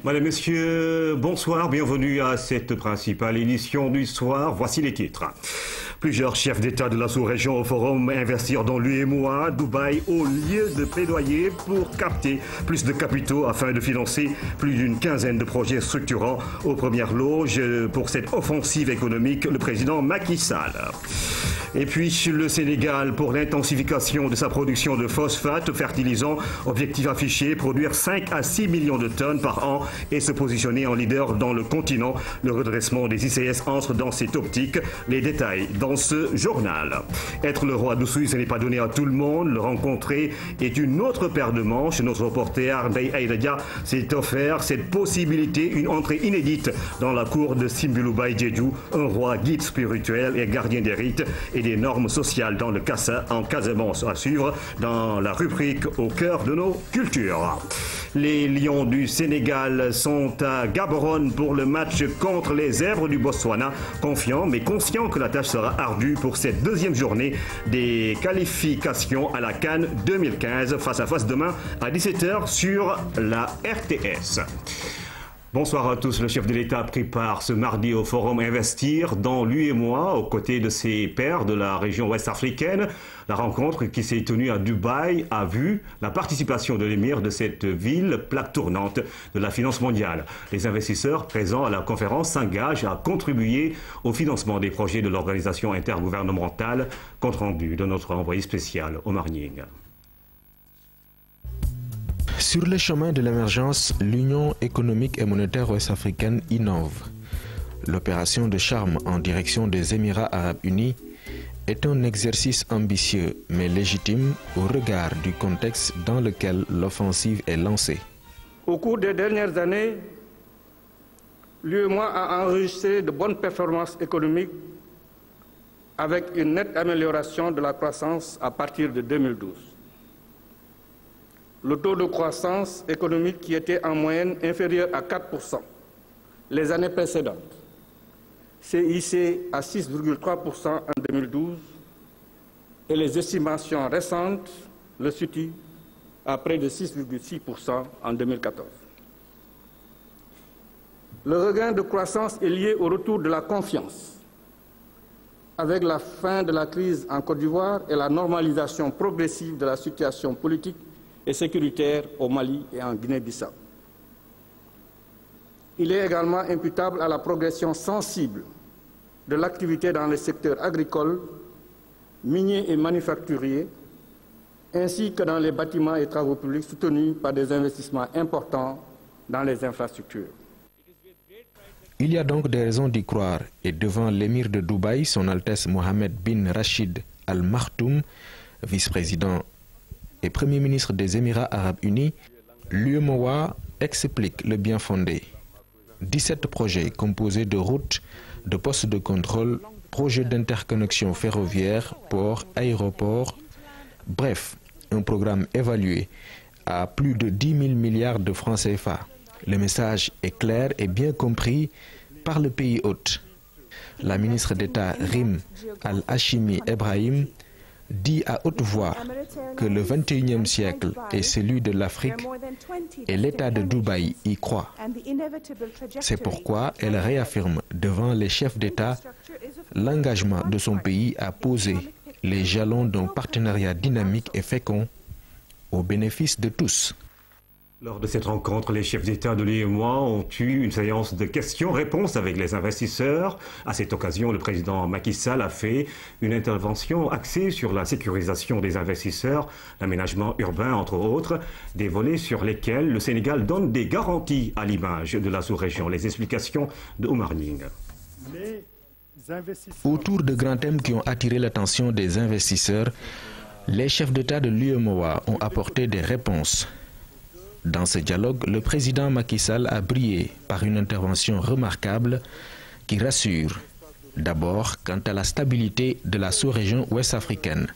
Mesdames, Messieurs, bonsoir, bienvenue à cette principale édition du soir. Voici les titres. Plusieurs chefs d'État de la sous-région au forum Investir dans l'UEMOA, Dubaï, au lieu de plaidoyer pour capter plus de capitaux afin de financer plus d'une quinzaine de projets structurants aux premières loges pour cette offensive économique, le président Macky Sall. Et puis le Sénégal pour l'intensification de sa production de phosphate fertilisant, objectif affiché, produire 5 à 6 millions de tonnes par an et se positionner en leader dans le continent. Le redressement des ICS entre dans cette optique. Les détails dans ce journal. Être le roi d'Oussouy, ce n'est pas donné à tout le monde. Le rencontrer est une autre paire de manches. Notre reporter Ndeye Aïdadia s'est offert cette possibilité, une entrée inédite dans la cour de Simbulubay Djedjou, un roi guide spirituel et gardien des rites et des normes sociales dans le Kassa en Casamance, à suivre dans la rubrique au cœur de nos cultures. Les Lions du Sénégal sont à Gaborone pour le match contre les Zèbres du Botswana, confiants mais conscients que la tâche sera ardue pour cette deuxième journée des qualifications à la CAN 2015, face à face demain à 17h sur la RTS. Bonsoir à tous. Le chef de l'État prit part ce mardi au forum Investir dans l'UEMOA aux côtés de ses pairs de la région ouest africaine. La rencontre qui s'est tenue à Dubaï a vu la participation de l'émir de cette ville, plaque tournante de la finance mondiale. Les investisseurs présents à la conférence s'engagent à contribuer au financement des projets de l'organisation intergouvernementale. Compte rendu de notre envoyé spécial Omar Nying. Sur le chemin de l'émergence, l'Union économique et monétaire ouest-africaine innove. L'opération de charme en direction des Émirats arabes unis est un exercice ambitieux mais légitime au regard du contexte dans lequel l'offensive est lancée. Au cours des dernières années, l'UEMOA a enregistré de bonnes performances économiques avec une nette amélioration de la croissance à partir de 2012. Le taux de croissance économique qui était en moyenne inférieur à 4% les années précédentes s'est hissé à 6,3% en 2012 et les estimations récentes le situent à près de 6,6% en 2014. Le regain de croissance est lié au retour de la confiance avec la fin de la crise en Côte d'Ivoire et la normalisation progressive de la situation politique et sécuritaire au Mali et en Guinée-Bissau. Il est également imputable à la progression sensible de l'activité dans les secteurs agricoles, miniers et manufacturiers, ainsi que dans les bâtiments et travaux publics soutenus par des investissements importants dans les infrastructures. Il y a donc des raisons d'y croire et devant l'émir de Dubaï, son Altesse Mohamed bin Rachid Al Maktoum, vice-président et Premier ministre des Émirats arabes unis, l'UEMOA explique le bien fondé. 17 projets composés de routes, de postes de contrôle, projets d'interconnexion ferroviaire, ports, aéroports, bref, un programme évalué à plus de 10 000 milliards de francs CFA. Le message est clair et bien compris par le pays hôte. La ministre d'État Rim Al-Hashimi Ebrahim dit à haute voix que le 21e siècle est celui de l'Afrique et l'État de Dubaï y croit. C'est pourquoi elle réaffirme devant les chefs d'État l'engagement de son pays à poser les jalons d'un partenariat dynamique et fécond au bénéfice de tous. Lors de cette rencontre, les chefs d'État de l'UEMOA ont eu une séance de questions-réponses avec les investisseurs. À cette occasion, le président Macky Sall a fait une intervention axée sur la sécurisation des investisseurs, l'aménagement urbain, entre autres, des volets sur lesquels le Sénégal donne des garanties à l'image de la sous-région. Les explications de Omar Nying. Autour de grands thèmes qui ont attiré l'attention des investisseurs, les chefs d'État de l'UEMOA ont apporté des réponses. Dans ce dialogue, le président Macky Sall a brillé par une intervention remarquable qui rassure. D'abord, quant à la stabilité de la sous-région ouest-africaine.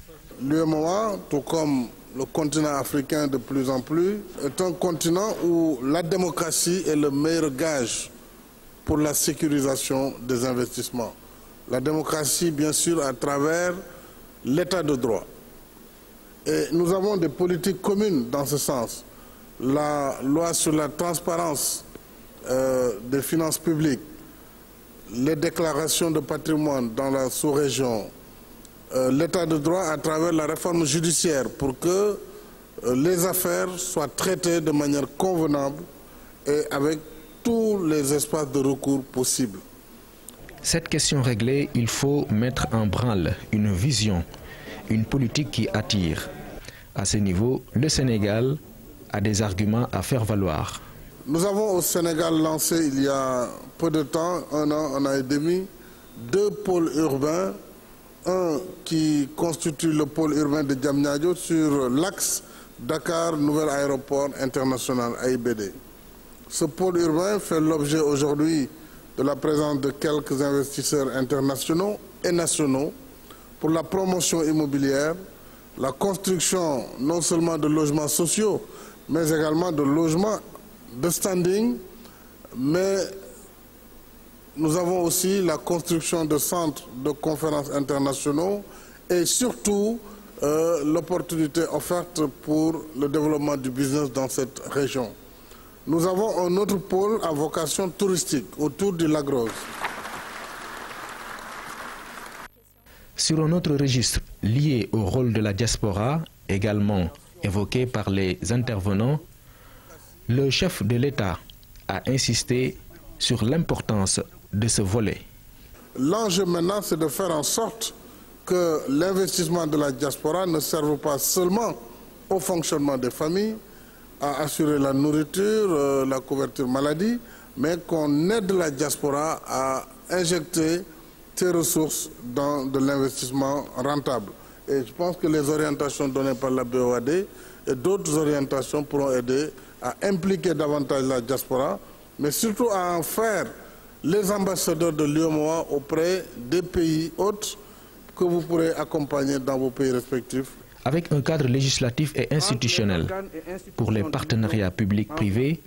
L'UEMOA, tout comme le continent africain de plus en plus, est un continent où la démocratie est le meilleur gage pour la sécurisation des investissements. La démocratie, bien sûr, à travers l'état de droit. Et nous avons des politiques communes dans ce sens. La loi sur la transparence des finances publiques, les déclarations de patrimoine dans la sous-région, l'état de droit à travers la réforme judiciaire pour que les affaires soient traitées de manière convenable et avec tous les espaces de recours possibles. Cette question réglée, il faut mettre en branle une vision, une politique qui attire. À ce niveau, le Sénégal a des arguments à faire valoir. Nous avons au Sénégal lancé il y a peu de temps, un an et demi, 2 pôles urbains. Un qui constitue le pôle urbain de Diamniadio sur l'axe Dakar Nouvel Aéroport International AIBD. Ce pôle urbain fait l'objet aujourd'hui de la présence de quelques investisseurs internationaux et nationaux pour la promotion immobilière, la construction non seulement de logements sociaux, mais également de logements de standing, mais nous avons aussi la construction de centres de conférences internationaux et surtout l'opportunité offerte pour le développement du business dans cette région. Nous avons un autre pôle à vocation touristique autour du lac Rose. Sur un autre registre lié au rôle de la diaspora, également évoqué par les intervenants, le chef de l'État a insisté sur l'importance de ce volet. L'enjeu maintenant, c'est de faire en sorte que l'investissement de la diaspora ne serve pas seulement au fonctionnement des familles, à assurer la nourriture, la couverture maladie, mais qu'on aide la diaspora à injecter ses ressources dans de l'investissement rentable. Et je pense que les orientations données par la BOAD et d'autres orientations pourront aider à impliquer davantage la diaspora, mais surtout à en faire les ambassadeurs de l'UEMOA auprès des pays hôtes que vous pourrez accompagner dans vos pays respectifs. Avec un cadre législatif et institutionnel pour les partenariats publics-privés,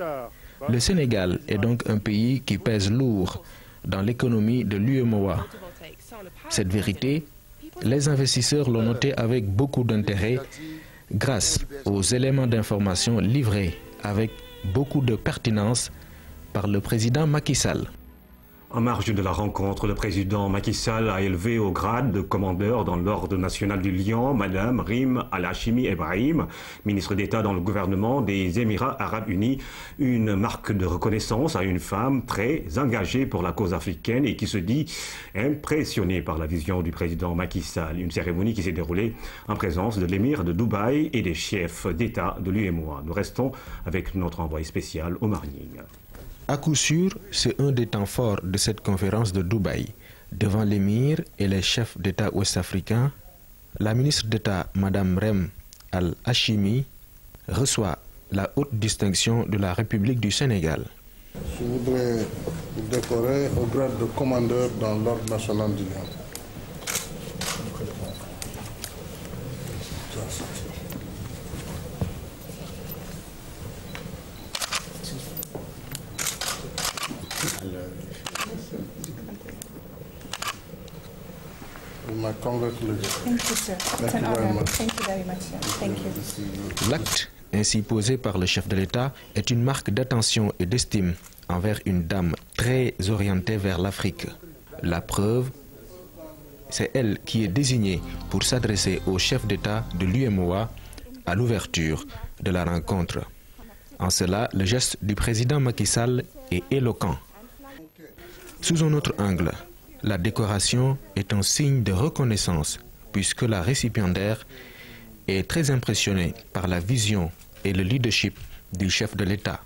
le Sénégal est donc un pays qui pèse lourd dans l'économie de l'UEMOA. Cette vérité, les investisseurs l'ont noté avec beaucoup d'intérêt grâce aux éléments d'information livrés avec beaucoup de pertinence par le président Macky Sall. En marge de la rencontre, le président Macky Sall a élevé au grade de commandeur dans l'Ordre national du Lion, Madame Rim Al-Hachimi Ebrahim, ministre d'État dans le gouvernement des Émirats arabes unis, une marque de reconnaissance à une femme très engagée pour la cause africaine et qui se dit impressionnée par la vision du président Macky Sall. Une cérémonie qui s'est déroulée en présence de l'émir de Dubaï et des chefs d'État de l'UEMOA. Nous restons avec notre envoyé spécial Omar Nying. À coup sûr, c'est un des temps forts de cette conférence de Dubaï. Devant l'émir et les chefs d'État ouest-africains, la ministre d'État, Mme Rem Al-Hachimi, reçoit la haute distinction de la République du Sénégal. Je voudrais vous décorer au grade de commandeur dans l'Ordre national du Lion. L'acte ainsi posé par le chef de l'État est une marque d'attention et d'estime envers une dame très orientée vers l'Afrique. La preuve, c'est elle qui est désignée pour s'adresser au chef d'État de l'UEMOA à l'ouverture de la rencontre. En cela, le geste du président Macky Sall est éloquent. Sous un autre angle, la décoration est un signe de reconnaissance puisque la récipiendaire est très impressionnée par la vision et le leadership du chef de l'État.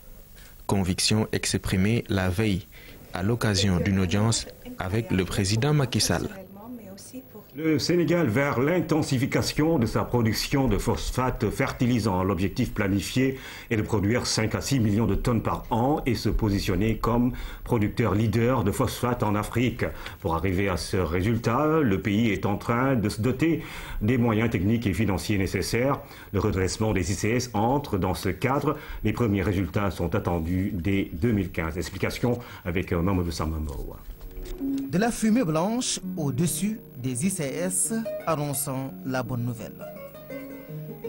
Conviction exprimée la veille à l'occasion d'une audience avec le président Macky Sall. Le Sénégal vers l'intensification de sa production de phosphates fertilisants. L'objectif planifié est de produire 5 à 6 millions de tonnes par an et se positionner comme producteur leader de phosphate en Afrique. Pour arriver à ce résultat, le pays est en train de se doter des moyens techniques et financiers nécessaires. Le redressement des ICS entre dans ce cadre. Les premiers résultats sont attendus dès 2015. Explication avec Mamadou Samambo. De la fumée blanche au-dessus des ICS annonçant la bonne nouvelle.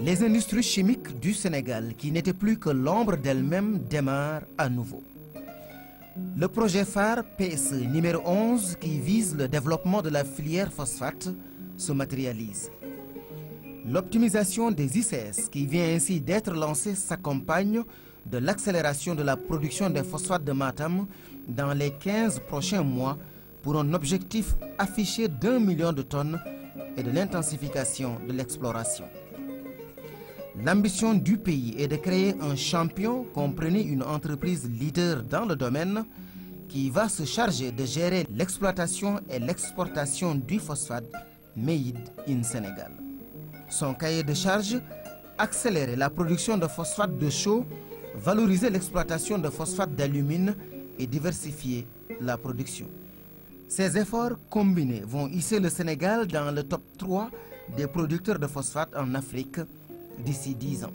Les industries chimiques du Sénégal, qui n'étaient plus que l'ombre d'elles-mêmes, démarrent à nouveau. Le projet phare PSE numéro 11, qui vise le développement de la filière phosphate, se matérialise. L'optimisation des ICS, qui vient ainsi d'être lancée, s'accompagne de l'accélération de la production des phosphates de Matam dans les 15 prochains mois pour un objectif affiché d'1 million de tonnes et de l'intensification de l'exploration. L'ambition du pays est de créer un champion, comprenez une entreprise leader dans le domaine, qui va se charger de gérer l'exploitation et l'exportation du phosphate made in Sénégal. Son cahier de charge, accélérer la production de phosphate de chaux, valoriser l'exploitation de phosphate d'alumine et diversifier la production. Ces efforts combinés vont hisser le Sénégal dans le top 3 des producteurs de phosphate en Afrique d'ici 10 ans.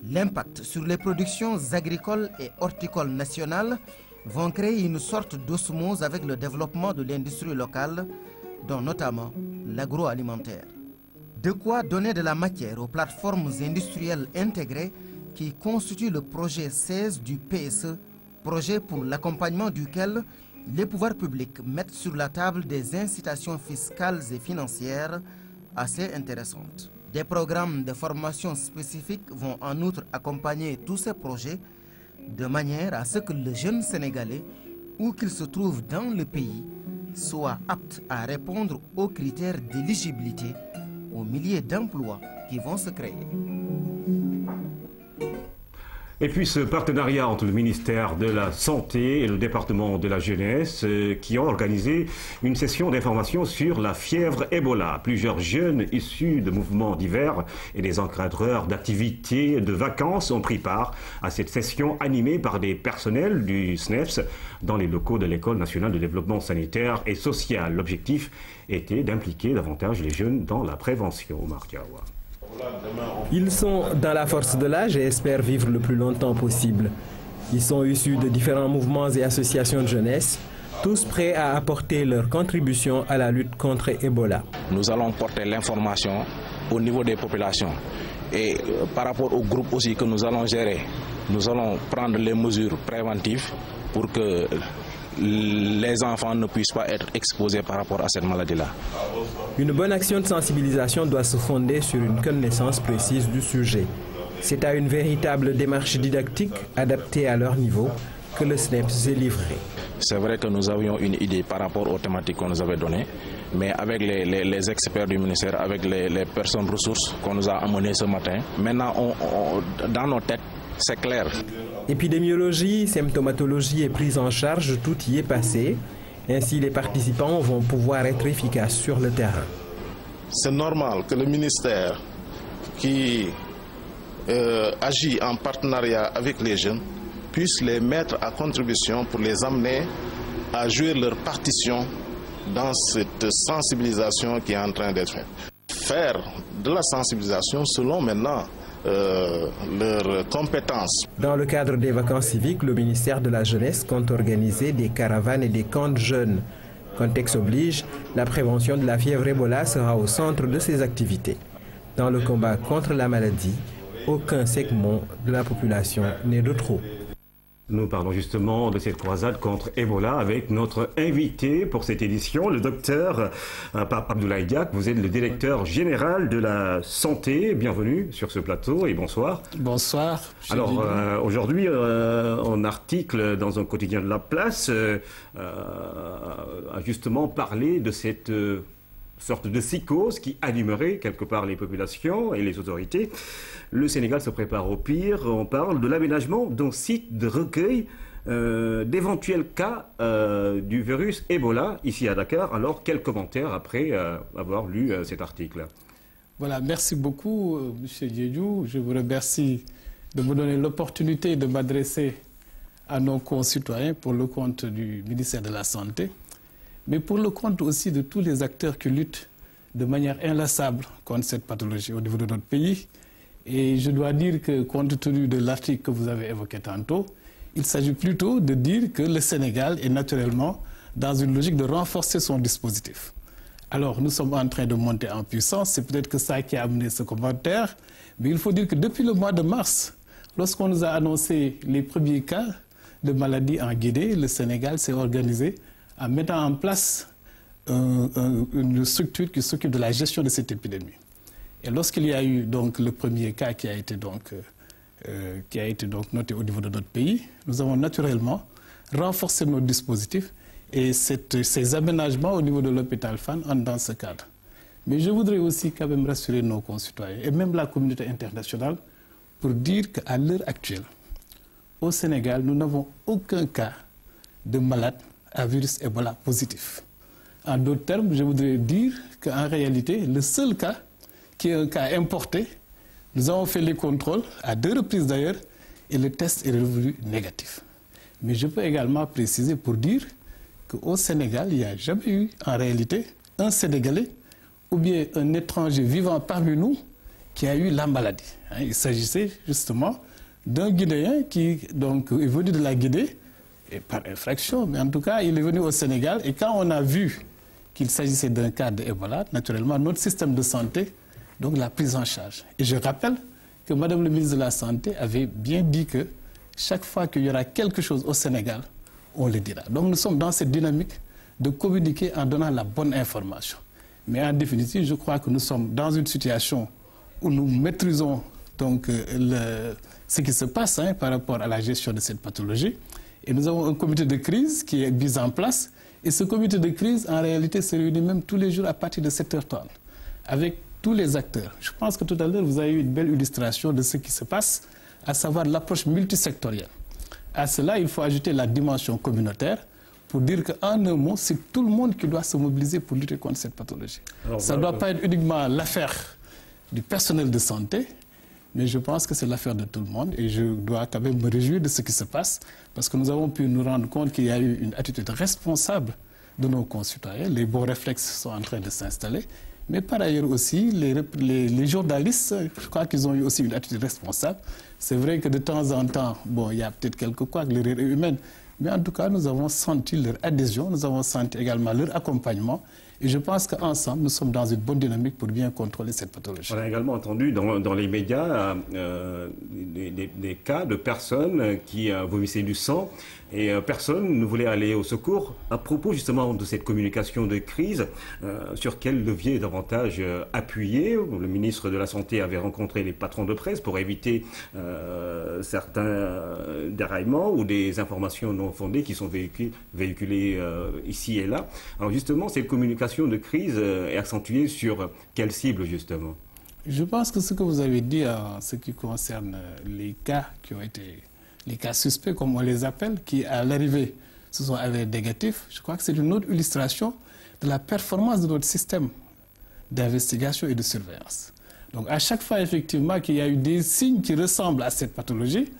L'impact sur les productions agricoles et horticoles nationales vont créer une sorte d'osmose avec le développement de l'industrie locale, dont notamment l'agroalimentaire. De quoi donner de la matière aux plateformes industrielles intégrées qui constituent le projet 16 du PSE, projet pour l'accompagnement duquel les pouvoirs publics mettent sur la table des incitations fiscales et financières assez intéressantes. Des programmes de formation spécifiques vont en outre accompagner tous ces projets de manière à ce que le jeune Sénégalais, où qu'il se trouve dans le pays, soit apte à répondre aux critères d'éligibilité aux milliers d'emplois qui vont se créer. Et puis ce partenariat entre le ministère de la Santé et le département de la Jeunesse qui ont organisé une session d'information sur la fièvre Ebola. Plusieurs jeunes issus de mouvements divers et des encadreurs d'activités de vacances ont pris part à cette session animée par des personnels du SNEPS dans les locaux de l'École nationale de développement sanitaire et social. L'objectif était d'impliquer davantage les jeunes dans la prévention. Omar Diawa. Ils sont dans la force de l'âge et espèrent vivre le plus longtemps possible. Ils sont issus de différents mouvements et associations de jeunesse, tous prêts à apporter leur contribution à la lutte contre Ebola. Nous allons porter l'information au niveau des populations et par rapport au groupe aussi que nous allons gérer, nous allons prendre les mesures préventives pour que les enfants ne puissent pas être exposés par rapport à cette maladie-là. Une bonne action de sensibilisation doit se fonder sur une connaissance précise du sujet. C'est à une véritable démarche didactique adaptée à leur niveau que le SNEPS s'est livré. C'est vrai que nous avions une idée par rapport aux thématiques qu'on nous avait données, mais avec les experts du ministère, avec les personnes ressources qu'on nous a amenées ce matin, maintenant dans nos têtes, c'est clair. Épidémiologie, symptomatologie et prise en charge, tout y est passé. Ainsi, les participants vont pouvoir être efficaces sur le terrain. C'est normal que le ministère qui agit en partenariat avec les jeunes puisse les mettre à contribution pour les amener à jouer leur partition dans cette sensibilisation qui est en train d'être faite. Faire de la sensibilisation selon maintenant leurs compétences. Dans le cadre des vacances civiques, le ministère de la Jeunesse compte organiser des caravanes et des camps de jeunes. Contexte oblige, la prévention de la fièvre Ebola sera au centre de ces activités. Dans le combat contre la maladie, aucun segment de la population n'est de trop. Nous parlons justement de cette croisade contre Ebola avec notre invité pour cette édition, le docteur Pape Abdoulaye Diack. Vous êtes le directeur général de la santé. Bienvenue sur ce plateau et bonsoir. Bonsoir. Alors aujourd'hui, un article dans un quotidien de la place a justement parlé de cette sorte de psychose qui animerait quelque part les populations et les autorités. Le Sénégal se prépare au pire. On parle de l'aménagement d'un site de recueil d'éventuels cas du virus Ebola ici à Dakar. Alors, quels commentaires après avoir lu cet article? Voilà, merci beaucoup, M. Diédiou. Je vous remercie de me donner l'opportunité de m'adresser à nos concitoyens pour le compte du ministère de la Santé, mais pour le compte aussi de tous les acteurs qui luttent de manière inlassable contre cette pathologie au niveau de notre pays. Et je dois dire que, compte tenu de l'article que vous avez évoqué tantôt, il s'agit plutôt de dire que le Sénégal est naturellement dans une logique de renforcer son dispositif. Alors, nous sommes en train de monter en puissance. C'est peut-être que ça qui a amené ce commentaire. Mais il faut dire que depuis le mois de mars, lorsqu'on nous a annoncé les premiers cas de maladie en Guinée, le Sénégal s'est organisé en mettant en place une structure qui s'occupe de la gestion de cette épidémie. Et lorsqu'il y a eu donc le premier cas qui a été donc noté au niveau de notre pays, nous avons naturellement renforcé nos dispositifs et ces aménagements au niveau de l'hôpital Fann entrent dans ce cadre. Mais je voudrais aussi quand même rassurer nos concitoyens et même la communauté internationale pour dire qu'à l'heure actuelle, au Sénégal, nous n'avons aucun cas de malade à virus Ebola positif. En d'autres termes, je voudrais dire qu'en réalité, le seul cas, qui est un cas importé, nous avons fait les contrôles, à 2 reprises d'ailleurs, et le test est revenu négatif. Mais je peux également préciser pour dire qu'au Sénégal, il n'y a jamais eu en réalité un Sénégalais ou bien un étranger vivant parmi nous qui a eu la maladie. Il s'agissait justement d'un Guinéen qui donc, est venu de la Guinée, et par infraction, mais en tout cas, il est venu au Sénégal. Et quand on a vu qu'il s'agissait d'un cas d'Ebola, naturellement, notre système de santé donc l'a prise en charge. Et je rappelle que Madame le ministre de la Santé avait bien dit que chaque fois qu'il y aura quelque chose au Sénégal, on le dira. Donc nous sommes dans cette dynamique de communiquer en donnant la bonne information. Mais en définitive, je crois que nous sommes dans une situation où nous maîtrisons donc, ce qui se passe par rapport à la gestion de cette pathologie. Et nous avons un comité de crise qui est mis en place. Et ce comité de crise, en réalité, se réunit même tous les jours à partir de 7h30 avec tous les acteurs. Je pense que tout à l'heure, vous avez eu une belle illustration de ce qui se passe, à savoir l'approche multisectorielle. À cela, il faut ajouter la dimension communautaire pour dire qu'en un mot, c'est tout le monde qui doit se mobiliser pour lutter contre cette pathologie. Alors, ça ne doit pas être uniquement l'affaire du personnel de santé, mais je pense que c'est l'affaire de tout le monde et je dois quand même me réjouir de ce qui se passe parce que nous avons pu nous rendre compte qu'il y a eu une attitude responsable de nos concitoyens. Les bons réflexes sont en train de s'installer. Mais par ailleurs aussi, les journalistes, je crois qu'ils ont eu aussi une attitude responsable. C'est vrai que de temps en temps, bon, il y a peut-être quelques couacs, l'erreur est humaine. Mais en tout cas, nous avons senti leur adhésion, nous avons senti également leur accompagnement. Et je pense qu'ensemble, nous sommes dans une bonne dynamique pour bien contrôler cette pathologie. On a également entendu dans les médias des cas de personnes qui vomissaient du sang et personne ne voulait aller au secours. À propos justement de cette communication de crise, sur quel levier davantage appuyer? Le ministre de la Santé avait rencontré les patrons de presse pour éviter certains déraillements ou des informations non fondées qui sont véhiculées ici et là. Alors justement, cette communication de crise est accentuée sur quelle cible justement? Je pense que ce que vous avez dit en ce qui concerne les cas qui ont été, les cas suspects comme on les appelle, qui à l'arrivée se sont avérés négatifs, je crois que c'est une autre illustration de la performance de notre système d'investigation et de surveillance. Donc à chaque fois effectivement qu'il y a eu des signes qui ressemblent à cette pathologie,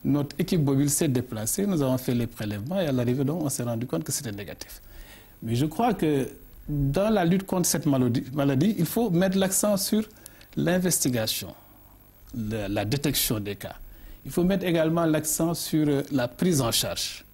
notre équipe mobile s'est déplacée, nous avons fait les prélèvements et à l'arrivée donc on s'est rendu compte que c'était négatif. Mais je crois que dans la lutte contre cette maladie, il faut mettre l'accent sur l'investigation, la détection des cas. Il faut mettre également l'accent sur la prise en charge,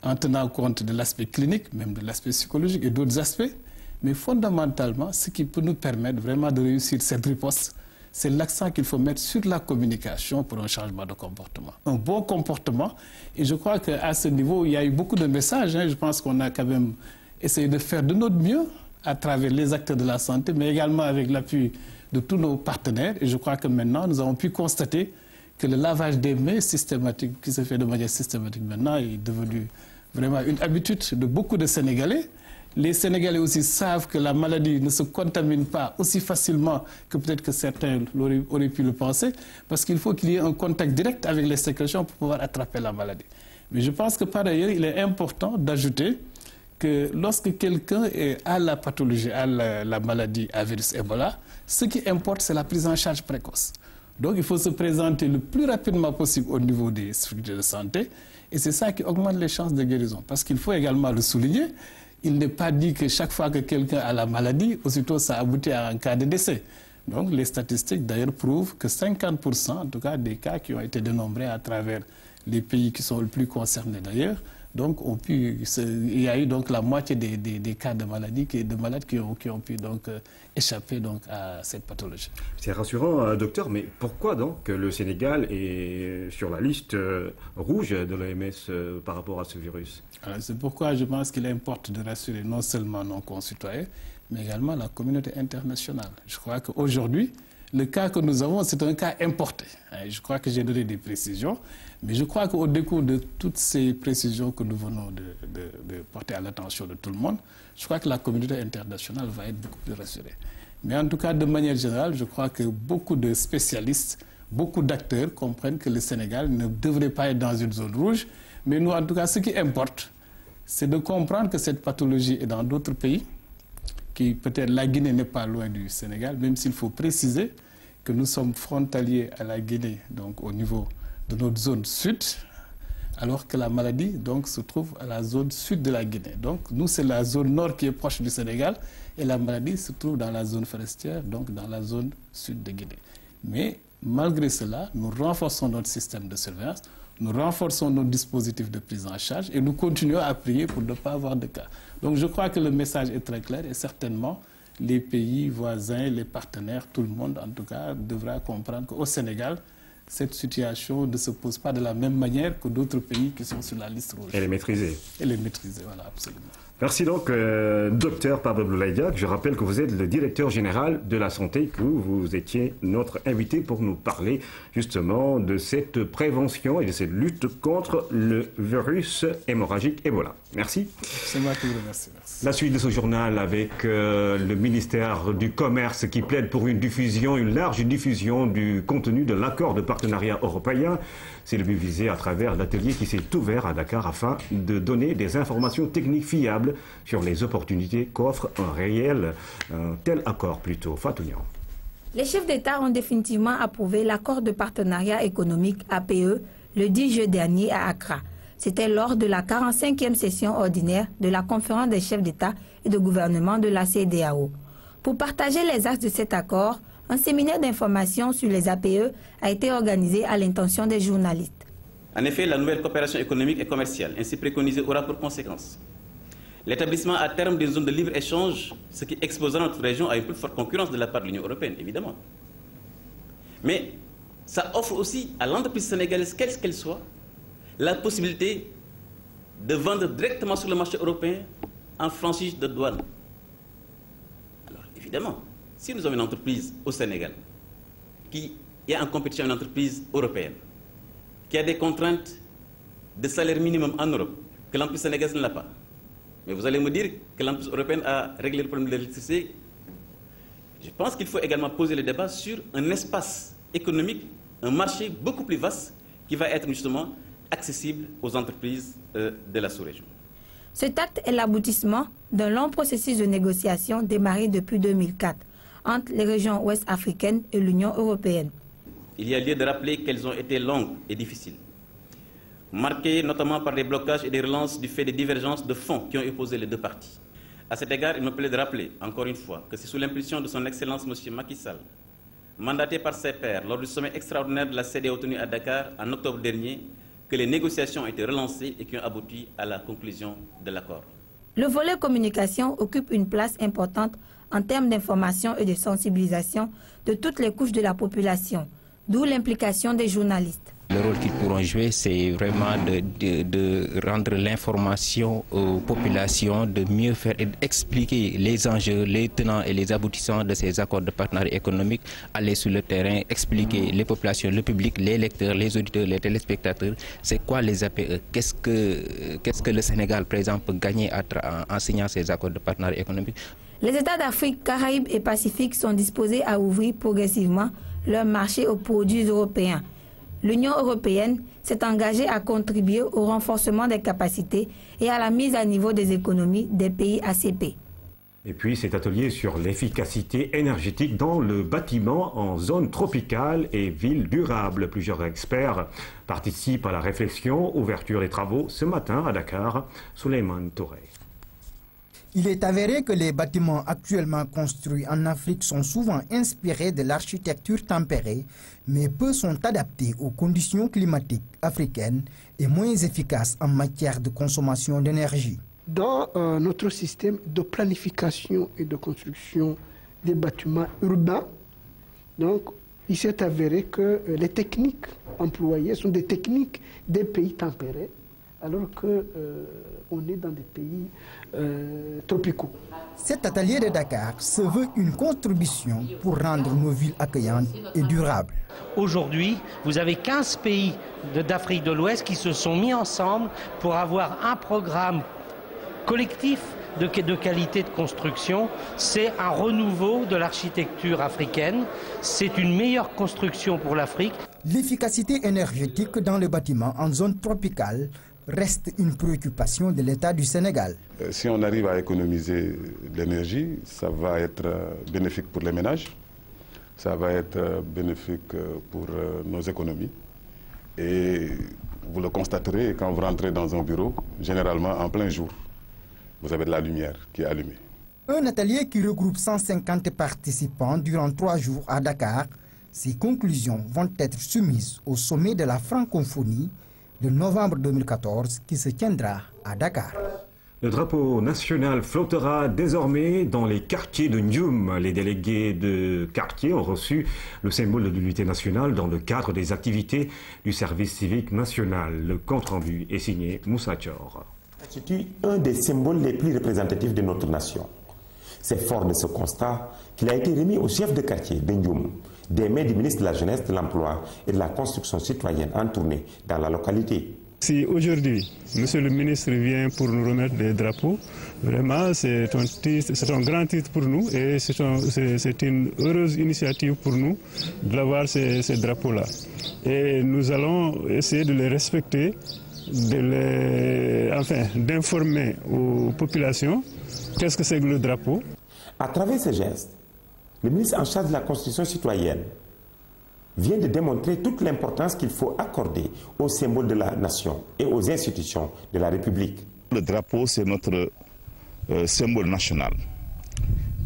en tenant compte de l'aspect clinique, même de l'aspect psychologique et d'autres aspects. Mais fondamentalement, ce qui peut nous permettre vraiment de réussir cette riposte, c'est l'accent qu'il faut mettre sur la communication pour un changement de comportement. Un bon comportement. Et je crois qu'à ce niveau, il y a eu beaucoup de messages. Je pense qu'on a quand même essayé de faire de notre mieux à travers les acteurs de la santé, mais également avec l'appui de tous nos partenaires. Et je crois que maintenant, nous avons pu constater que le lavage des mains systématique, qui se fait de manière systématique maintenant, est devenu vraiment une habitude de beaucoup de Sénégalais. Les Sénégalais aussi savent que la maladie ne se contamine pas aussi facilement que peut-être que certains auraient pu le penser, parce qu'il faut qu'il y ait un contact direct avec les sécrétions pour pouvoir attraper la maladie. Mais je pense que par ailleurs, il est important d'ajouter que lorsque quelqu'un a la pathologie, a la maladie à virus Ebola, ce qui importe, c'est la prise en charge précoce. Donc il faut se présenter le plus rapidement possible au niveau des structures de santé, et c'est ça qui augmente les chances de guérison. Parce qu'il faut également le souligner, il n'est pas dit que chaque fois que quelqu'un a la maladie, aussitôt ça aboutit à un cas de décès. Donc les statistiques d'ailleurs prouvent que 50% en tout cas des cas qui ont été dénombrés à travers les pays qui sont le plus concernés d'ailleurs, donc, il y a eu donc la moitié des cas de malades qui ont pu donc échapper donc à cette pathologie. C'est rassurant, docteur, mais pourquoi donc le Sénégal est sur la liste rouge de l'OMS par rapport à ce virus? C'est pourquoi je pense qu'il importe de rassurer non seulement nos concitoyens, mais également la communauté internationale. Je crois qu'aujourd'hui, le cas que nous avons, c'est un cas importé. Je crois que j'ai donné des précisions, mais je crois qu'au décours de toutes ces précisions que nous venons de porter à l'attention de tout le monde, je crois que la communauté internationale va être beaucoup plus rassurée. Mais en tout cas, de manière générale, je crois que beaucoup de spécialistes, beaucoup d'acteurs comprennent que le Sénégal ne devrait pas être dans une zone rouge. Mais nous, en tout cas, ce qui importe, c'est de comprendre que cette pathologie est dans d'autres pays, qui peut-être la Guinée n'est pas loin du Sénégal, même s'il faut préciser que nous sommes frontaliers à la Guinée, donc au niveau de notre zone sud, alors que la maladie donc, se trouve à la zone sud de la Guinée. Donc nous, c'est la zone nord qui est proche du Sénégal, et la maladie se trouve dans la zone forestière, donc dans la zone sud de Guinée. Mais malgré cela, nous renforçons notre système de surveillance, nous renforçons nos dispositifs de prise en charge et nous continuons à prier pour ne pas avoir de cas. Donc je crois que le message est très clair et certainement les pays voisins, les partenaires, tout le monde en tout cas devra comprendre qu'au Sénégal, cette situation ne se pose pas de la même manière que d'autres pays qui sont sur la liste rouge. Elle est maîtrisée. Elle est maîtrisée, voilà, absolument. Merci donc, docteur Pablo Abdoulaye Diack. Je rappelle que vous êtes le directeur général de la santé, que vous étiez notre invité pour nous parler justement de cette prévention et de cette lutte contre le virus hémorragique Ebola. Merci. C'est moi qui vous remercie. Merci. La suite de ce journal avec le ministère du Commerce qui plaide pour une large diffusion du contenu de l'accord de partenariat européen. C'est le but visé à travers l'atelier qui s'est ouvert à Dakar afin de donner des informations techniques fiables sur les opportunités qu'offre un tel accord plutôt. Fatou Niang. Les chefs d'État ont définitivement approuvé l'accord de partenariat économique APE le 10 juillet dernier à Accra. C'était lors de la 45e session ordinaire de la conférence des chefs d'État et de gouvernement de la CEDEAO. Pour partager les axes de cet accord, un séminaire d'information sur les APE a été organisé à l'intention des journalistes. En effet, la nouvelle coopération économique et commerciale ainsi préconisée aura pour conséquence l'établissement à terme d'une zone de libre-échange, ce qui exposera notre région à une plus forte concurrence de la part de l'Union européenne, évidemment. Mais ça offre aussi à l'entreprise sénégalaise, quelle qu'elle soit, la possibilité de vendre directement sur le marché européen en franchise de douane. Alors, évidemment, si nous avons une entreprise au Sénégal qui est en compétition avec une entreprise européenne, qui a des contraintes de salaire minimum en Europe, que l'entreprise sénégalaise ne l'a pas, mais vous allez me dire que l'entreprise européenne a réglé le problème de l'électricité. Je pense qu'il faut également poser le débat sur un espace économique, un marché beaucoup plus vaste qui va être justement accessible aux entreprises de la sous-région. Cet acte est l'aboutissement d'un long processus de négociation démarré depuis 2004 entre les régions ouest africaines et l'Union européenne. Il y a lieu de rappeler qu'elles ont été longues et difficiles, marquées notamment par des blocages et des relances du fait des divergences de fond qui ont opposé les deux parties. À cet égard, il me plaît de rappeler, encore une fois, que c'est sous l'impulsion de son Excellence M. Macky Sall, mandaté par ses pairs lors du sommet extraordinaire de la CEDEAO tenu à Dakar en octobre dernier, que les négociations ont été relancées et qui ont abouti à la conclusion de l'accord. Le volet communication occupe une place importante en termes d'information et de sensibilisation de toutes les couches de la population, d'où l'implication des journalistes. Le rôle qu'ils pourront jouer, c'est vraiment de rendre l'information aux populations, de mieux faire et d'expliquer les enjeux, les tenants et les aboutissants de ces accords de partenariat économique, aller sur le terrain, expliquer les populations, le public, les lecteurs, les auditeurs, les téléspectateurs, c'est quoi les APE, qu'est-ce que le Sénégal, par exemple, peut gagner en signant ces accords de partenariat économique. Les États d'Afrique, Caraïbes et Pacifique sont disposés à ouvrir progressivement leur marché aux produits européens. L'Union européenne s'est engagée à contribuer au renforcement des capacités et à la mise à niveau des économies des pays ACP. Et puis cet atelier sur l'efficacité énergétique dans le bâtiment en zone tropicale et ville durable. Plusieurs experts participent à la réflexion. Ouverture des travaux ce matin à Dakar. Souleymane Touré. Il est avéré que les bâtiments actuellement construits en Afrique sont souvent inspirés de l'architecture tempérée, mais peu sont adaptés aux conditions climatiques africaines et moins efficaces en matière de consommation d'énergie. Dans notre système de planification et de construction des bâtiments urbains, donc, il s'est avéré que les techniques employées sont des techniques des pays tempérés, alors qu'on est dans des pays tropicaux. Cet atelier de Dakar se veut une contribution pour rendre nos villes accueillantes et durables. Aujourd'hui, vous avez 15 pays d'Afrique de l'Ouest qui se sont mis ensemble pour avoir un programme collectif de qualité de construction. C'est un renouveau de l'architecture africaine, c'est une meilleure construction pour l'Afrique. L'efficacité énergétique dans les bâtiments en zone tropicale reste une préoccupation de l'État du Sénégal. Si on arrive à économiser l'énergie, ça va être bénéfique pour les ménages, ça va être bénéfique pour nos économies. Et vous le constaterez quand vous rentrez dans un bureau, généralement en plein jour. Vous avez de la lumière qui est allumée. Un atelier qui regroupe 150 participants durant 3 jours à Dakar. Ces conclusions vont être soumises au sommet de la francophonie de novembre 2014 qui se tiendra à Dakar. Le drapeau national flottera désormais dans les quartiers de Ndioum. Les délégués de quartier ont reçu le symbole de l'unité nationale dans le cadre des activités du service civique national. Le compte-rendu est signé Moussa Thior. C'est un des symboles les plus représentatifs de notre nation. C'est fort de ce constat qu'il a été remis au chef de quartier de Ndioum, des mains du ministre de la Jeunesse, de l'Emploi et de la Construction citoyenne en tournée dans la localité. Si aujourd'hui, monsieur le ministre vient pour nous remettre des drapeaux, vraiment c'est un grand titre pour nous et c'est une heureuse initiative pour nous d'avoir ces drapeaux-là. Et nous allons essayer de les respecter, d'informer aux populations qu'est-ce que c'est que le drapeau. À travers ce geste, le ministre en charge de la Constitution citoyenne vient de démontrer toute l'importance qu'il faut accorder aux symboles de la nation et aux institutions de la République. Le drapeau, c'est notre symbole national.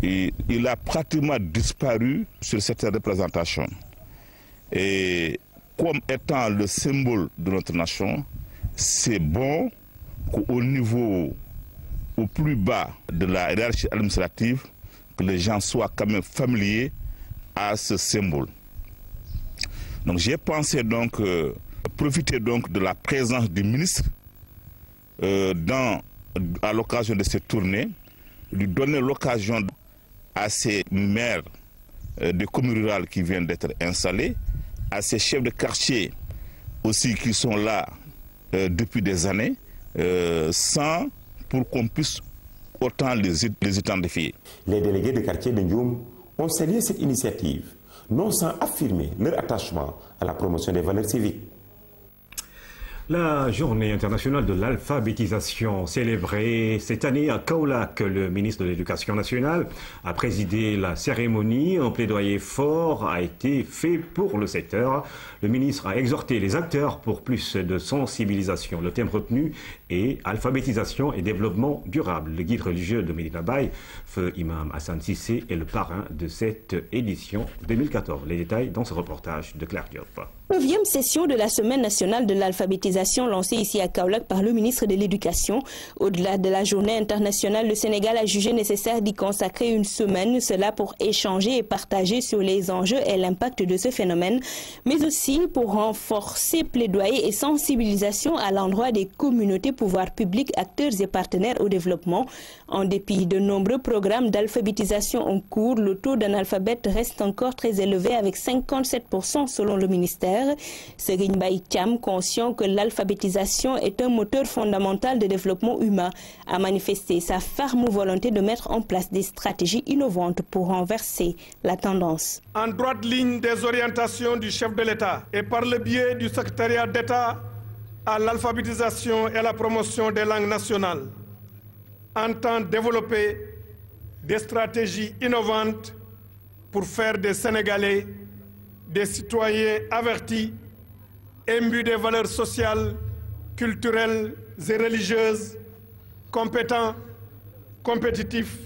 Et il a pratiquement disparu sur certaines représentations. Et comme étant le symbole de notre nation, c'est bon qu'au niveau au plus bas de la hiérarchie administrative, que les gens soient quand même familiers à ce symbole. Donc j'ai pensé donc profiter donc de la présence du ministre à l'occasion de cette tournée, lui donner l'occasion à ces maires des communes rurales qui viennent d'être installés, à ces chefs de quartier aussi qui sont là depuis des années, pour qu'on puisse autant les identifier. Les délégués de quartier de Ndioum ont salué cette initiative, non sans affirmer leur attachement à la promotion des valeurs civiques. La journée internationale de l'alphabétisation célébrée cette année à Kaolack. Le ministre de l'Éducation nationale a présidé la cérémonie. Un plaidoyer fort a été fait pour le secteur. Le ministre a exhorté les acteurs pour plus de sensibilisation. Le thème retenu est alphabétisation et développement durable. Le guide religieux de Medina Baye, feu Imam Hassan Sissé, est le parrain de cette édition 2014. Les détails dans ce reportage de Claire Diop. 9e session de la Semaine nationale de l'alphabétisation lancée ici à Kaolack par le ministre de l'Éducation. Au-delà de la journée internationale, le Sénégal a jugé nécessaire d'y consacrer une semaine, cela pour échanger et partager sur les enjeux et l'impact de ce phénomène, mais aussi pour renforcer plaidoyer et sensibilisation à l'endroit des communautés, pouvoirs publics, acteurs et partenaires au développement. En dépit de nombreux programmes d'alphabétisation en cours, le taux d'analphabètes reste encore très élevé avec 57% selon le ministère. Serigne Mbaye Thiam, conscient que l'alphabétisation est un moteur fondamental de développement humain, a manifesté sa ferme volonté de mettre en place des stratégies innovantes pour renverser la tendance. En droite ligne des orientations du chef de l'État et par le biais du secrétariat d'État à l'alphabétisation et à la promotion des langues nationales, entend développer des stratégies innovantes pour faire des Sénégalais des citoyens avertis, imbus des valeurs sociales, culturelles et religieuses, compétents, compétitif,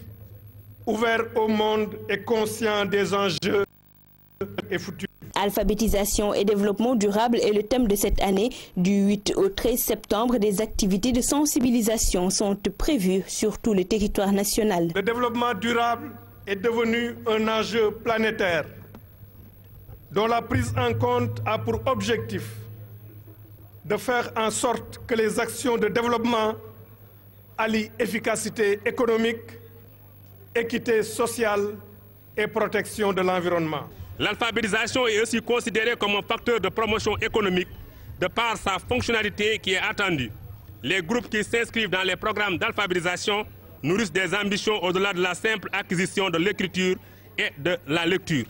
ouvert au monde et conscient des enjeux et futurs. Alphabétisation et développement durable est le thème de cette année. Du 8 au 13 septembre, des activités de sensibilisation sont prévues sur tout le territoire national. Le développement durable est devenu un enjeu planétaire dont la prise en compte a pour objectif de faire en sorte que les actions de développement allient efficacité économique, équité sociale et protection de l'environnement. L'alphabétisation est aussi considérée comme un facteur de promotion économique de par sa fonctionnalité qui est attendue. Les groupes qui s'inscrivent dans les programmes d'alphabétisation nourrissent des ambitions au-delà de la simple acquisition de l'écriture et de la lecture.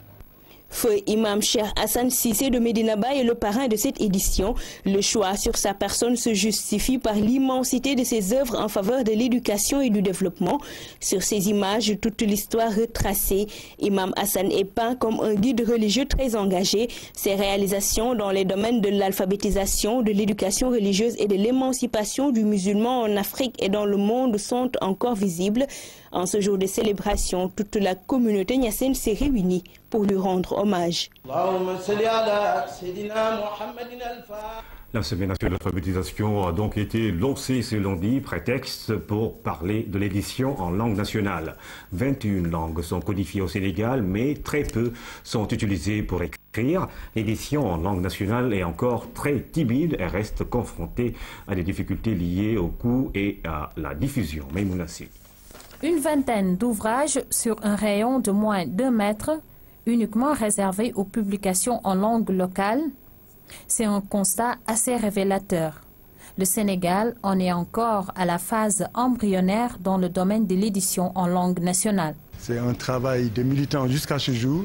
Feu Imam Cheikh Hassan Cissé de Medina Baye est le parrain de cette édition. Le choix sur sa personne se justifie par l'immensité de ses œuvres en faveur de l'éducation et du développement. Sur ces images, toute l'histoire retracée. Imam Hassan est peint comme un guide religieux très engagé. Ses réalisations dans les domaines de l'alphabétisation, de l'éducation religieuse et de l'émancipation du musulman en Afrique et dans le monde sont encore visibles. En ce jour de célébration, toute la communauté nyassène s'est réunie pour lui rendre hommage. La Semaine nationale de l'alphabétisation a donc été lancée ce lundi, prétexte pour parler de l'édition en langue nationale. 21 langues sont codifiées au Sénégal, mais très peu sont utilisées pour écrire. L'édition en langue nationale est encore très timide et reste confrontée à des difficultés liées au coût et à la diffusion. Maïmounassi. Une vingtaine d'ouvrages sur un rayon de moins d'1 mètre, uniquement réservés aux publications en langue locale. C'est un constat assez révélateur. Le Sénégal en est encore à la phase embryonnaire dans le domaine de l'édition en langue nationale. C'est un travail de militant jusqu'à ce jour.